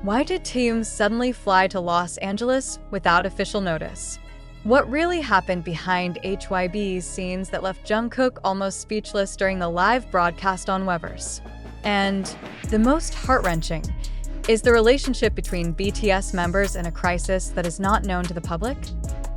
Why did Taehyung suddenly fly to Los Angeles without official notice? What really happened behind HYBE's scenes that left Jungkook almost speechless during the live broadcast on Weverse? And the most heart-wrenching, is the relationship between BTS members in a crisis that is not known to the public?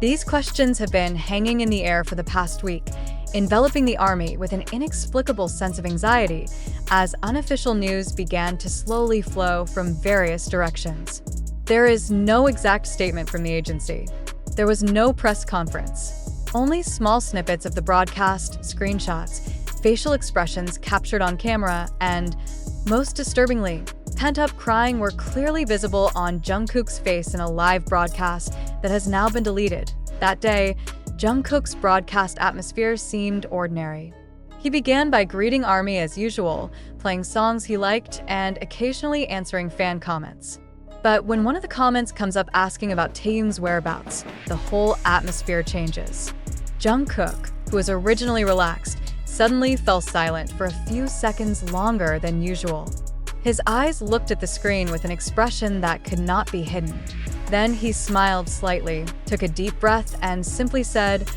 These questions have been hanging in the air for the past week, enveloping the ARMY with an inexplicable sense of anxiety as unofficial news began to slowly flow from various directions. There is no exact statement from the agency. There was no press conference, only small snippets of the broadcast, screenshots, facial expressions captured on camera, and, most disturbingly, pent-up crying were clearly visible on Jungkook's face in a live broadcast that has now been deleted. That day, Jungkook's broadcast atmosphere seemed ordinary. He began by greeting ARMY as usual, playing songs he liked, and occasionally answering fan comments. But when one of the comments comes up asking about Taehyung's whereabouts, the whole atmosphere changes. Jungkook, who was originally relaxed, suddenly fell silent for a few seconds longer than usual. His eyes looked at the screen with an expression that could not be hidden. Then he smiled slightly, took a deep breath, and simply said,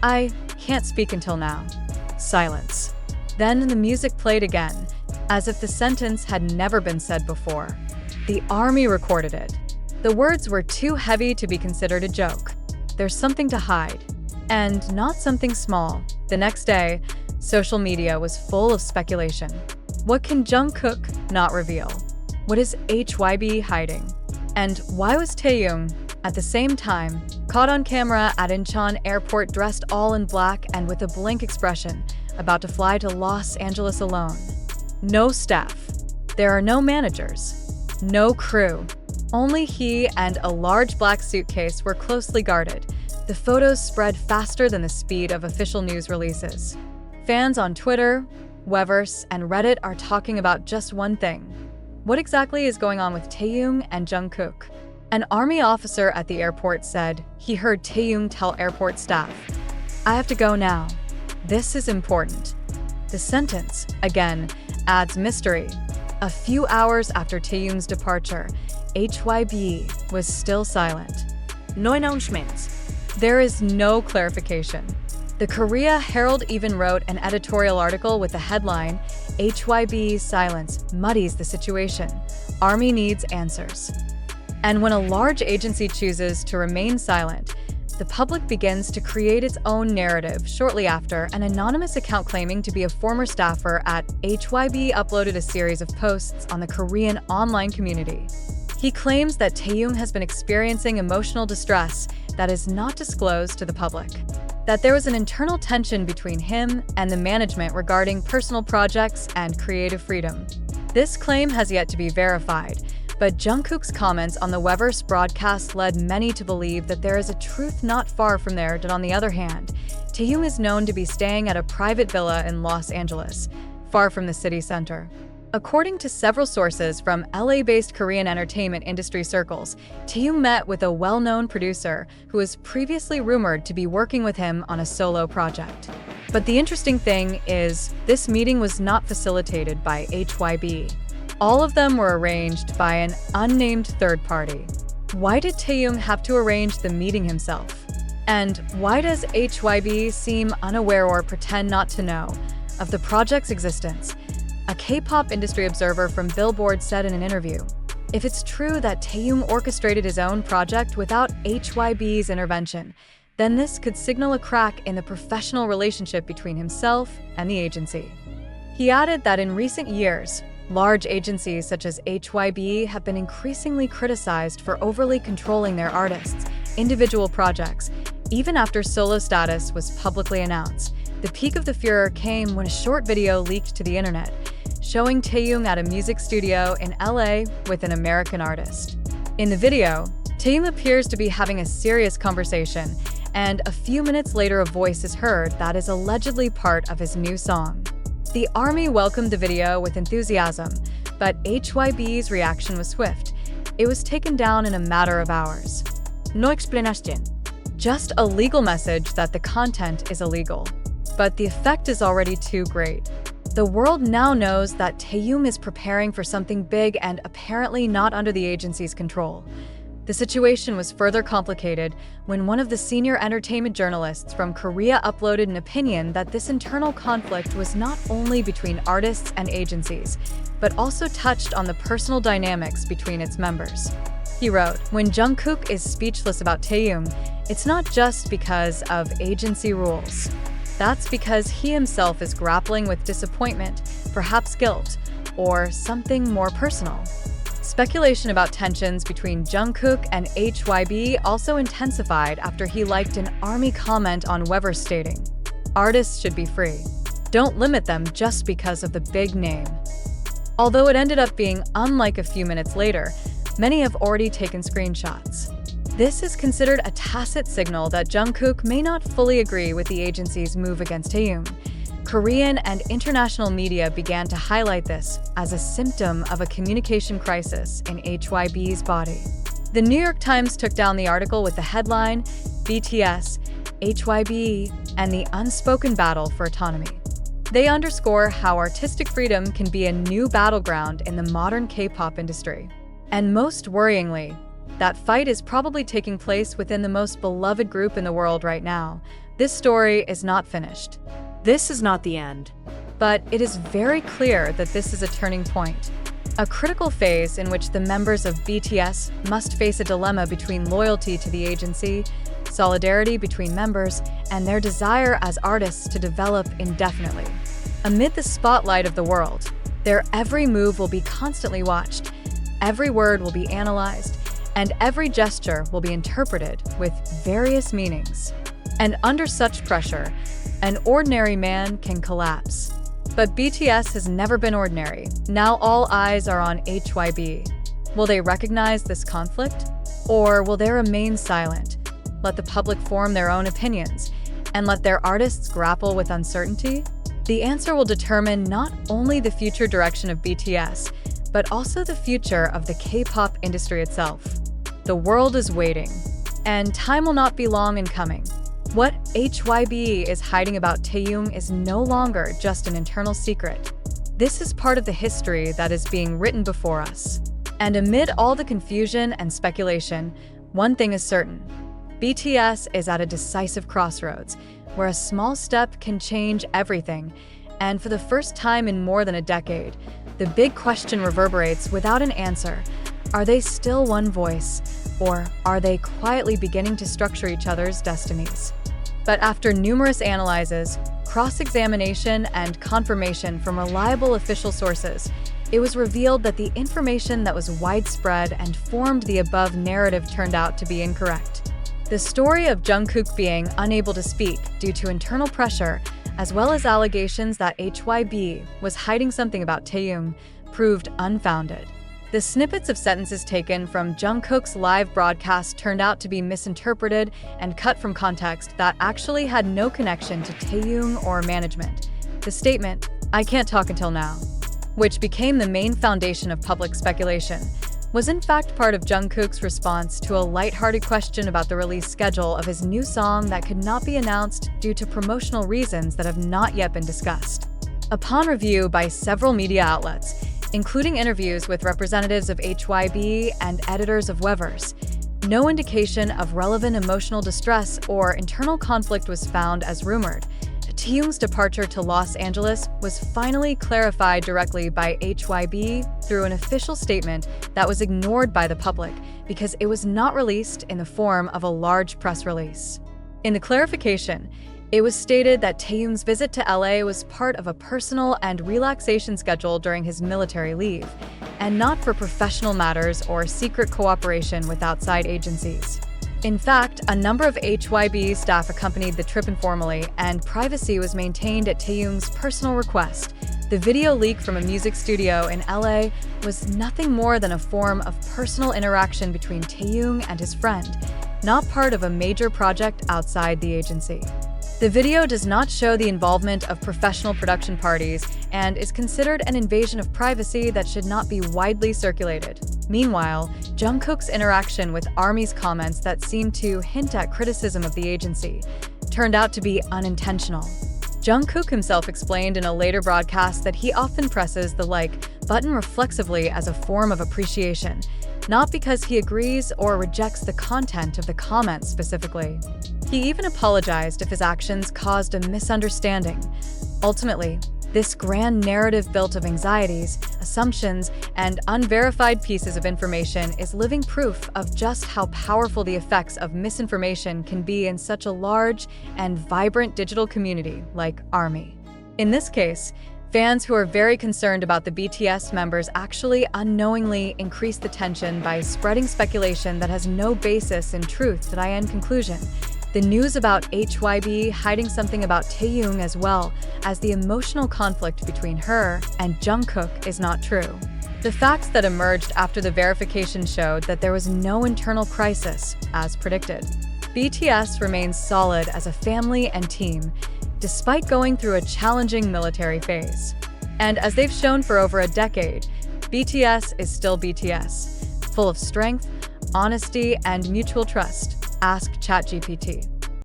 "I can't speak until now." Silence. Then the music played again, as if the sentence had never been said before. The ARMY recorded it. The words were too heavy to be considered a joke. There's something to hide. And not something small. The next day, social media was full of speculation. What can Jungkook not reveal? What is HYBE hiding? And why was Taehyung, at the same time, caught on camera at Incheon Airport dressed all in black and with a blank expression, about to fly to Los Angeles alone? No staff. There are no managers. No crew. Only he and a large black suitcase were closely guarded. The photos spread faster than the speed of official news releases. Fans on Twitter, weverse, and Reddit are talking about just one thing. What exactly is going on with Taehyung and Jungkook? An ARMY officer at the airport said he heard Taehyung tell airport staff, "I have to go now. This is important." The sentence, again, adds mystery. A few hours after Taehyung's departure, HYBE was still silent. No announcements. There is no clarification. The Korea Herald even wrote an editorial article with the headline, "HYBE's silence muddies the situation. ARMY needs answers." And when a large agency chooses to remain silent, the public begins to create its own narrative. Shortly after, an anonymous account claiming to be a former staffer at HYBE uploaded a series of posts on the Korean online community. He claims that Taehyung has been experiencing emotional distress that is not disclosed to the public, that there was an internal tension between him and the management regarding personal projects and creative freedom. This claim has yet to be verified, but Jungkook's comments on the Weverse broadcast led many to believe that there is a truth not far from there. That on the other hand, Taehyung is known to be staying at a private villa in Los Angeles, far from the city center. According to several sources from LA-based Korean entertainment industry circles, Taehyung met with a well-known producer who was previously rumored to be working with him on a solo project. But the interesting thing is, this meeting was not facilitated by HYBE. All of them were arranged by an unnamed third party. Why did Taehyung have to arrange the meeting himself? And why does HYBE seem unaware or pretend not to know of the project's existence? A K-pop industry observer from Billboard said in an interview, "If it's true that Taehyung orchestrated his own project without HYBE's intervention, then this could signal a crack in the professional relationship between himself and the agency." He added that in recent years, large agencies such as HYBE have been increasingly criticized for overly controlling their artists' individual projects. Even after solo status was publicly announced, the peak of the furor came when a short video leaked to the internet, showing Taehyung at a music studio in LA with an American artist. In the video, Taehyung appears to be having a serious conversation, and a few minutes later a voice is heard that is allegedly part of his new song. The ARMY welcomed the video with enthusiasm, but HYBE's reaction was swift. It was taken down in a matter of hours. No explanation. Just a legal message that the content is illegal. But the effect is already too great. The world now knows that Taehyung is preparing for something big and apparently not under the agency's control. The situation was further complicated when one of the senior entertainment journalists from Korea uploaded an opinion that this internal conflict was not only between artists and agencies, but also touched on the personal dynamics between its members. He wrote, "When Jungkook is speechless about Taehyung, it's not just because of agency rules. That's because he himself is grappling with disappointment, perhaps guilt, or something more personal." Speculation about tensions between Jungkook and HYBE also intensified after he liked an ARMY comment on weverse stating, "Artists should be free. Don't limit them just because of the big name." Although it ended up being unlike a few minutes later, many have already taken screenshots. This is considered a tacit signal that Jungkook may not fully agree with the agency's move against Taehyung. Korean and international media began to highlight this as a symptom of a communication crisis in HYBE's body. The New York Times took down the article with the headline, "BTS, HYBE, and the Unspoken Battle for Autonomy." They underscore how artistic freedom can be a new battleground in the modern K-pop industry. And most worryingly, that fight is probably taking place within the most beloved group in the world right now. This story is not finished. This is not the end. But it is very clear that this is a turning point, a critical phase in which the members of BTS must face a dilemma between loyalty to the agency, solidarity between members, and their desire as artists to develop indefinitely. Amid the spotlight of the world, their every move will be constantly watched, every word will be analyzed, and every gesture will be interpreted with various meanings. And under such pressure, an ordinary man can collapse. But BTS has never been ordinary. Now all eyes are on HYBE. Will they recognize this conflict? Or will they remain silent, let the public form their own opinions, and let their artists grapple with uncertainty? The answer will determine not only the future direction of BTS, but also the future of the K-pop industry itself. The world is waiting, and time will not be long in coming. What HYBE is hiding about Taehyung is no longer just an internal secret. This is part of the history that is being written before us. And amid all the confusion and speculation, one thing is certain. BTS is at a decisive crossroads, where a small step can change everything. And for the first time in more than a decade, the big question reverberates without an answer. Are they still one voice, or are they quietly beginning to structure each other's destinies? But after numerous analyses, cross-examination, and confirmation from reliable official sources, it was revealed that the information that was widespread and formed the above narrative turned out to be incorrect. The story of Jungkook being unable to speak due to internal pressure, as well as allegations that HYBE was hiding something about Taehyung, proved unfounded. The snippets of sentences taken from Jungkook's live broadcast turned out to be misinterpreted and cut from context that actually had no connection to Taehyung or management. The statement, "I can't talk until now," which became the main foundation of public speculation, was in fact part of Jungkook's response to a lighthearted question about the release schedule of his new song that could not be announced due to promotional reasons that have not yet been discussed. Upon review by several media outlets, including interviews with representatives of HYBE and editors of weverse, no indication of relevant emotional distress or internal conflict was found as rumored. Taehyung's departure to Los Angeles was finally clarified directly by HYBE through an official statement that was ignored by the public because it was not released in the form of a large press release. In the clarification, it was stated that Taehyung's visit to LA was part of a personal and relaxation schedule during his military leave, and not for professional matters or secret cooperation with outside agencies. In fact, a number of HYBE staff accompanied the trip informally, and privacy was maintained at Taehyung's personal request. The video leak from a music studio in LA was nothing more than a form of personal interaction between Taehyung and his friend, not part of a major project outside the agency. The video does not show the involvement of professional production parties and is considered an invasion of privacy that should not be widely circulated. Meanwhile, Jungkook's interaction with ARMY's comments that seemed to hint at criticism of the agency turned out to be unintentional. Jungkook himself explained in a later broadcast that he often presses the like button reflexively as a form of appreciation, not because he agrees or rejects the content of the comments specifically. He even apologized if his actions caused a misunderstanding. Ultimately, this grand narrative built of anxieties, assumptions, and unverified pieces of information is living proof of just how powerful the effects of misinformation can be in such a large and vibrant digital community like ARMY. In this case, fans who are very concerned about the BTS members actually unknowingly increase the tension by spreading speculation that has no basis in truth. Conclusion. The news about HYBE hiding something about Taehyung as well as the emotional conflict between her and Jungkook is not true. The facts that emerged after the verification showed that there was no internal crisis, as predicted. BTS remains solid as a family and team, despite going through a challenging military phase. And as they've shown for over a decade, BTS is still BTS, full of strength, honesty, and mutual trust. Ask ChatGPT.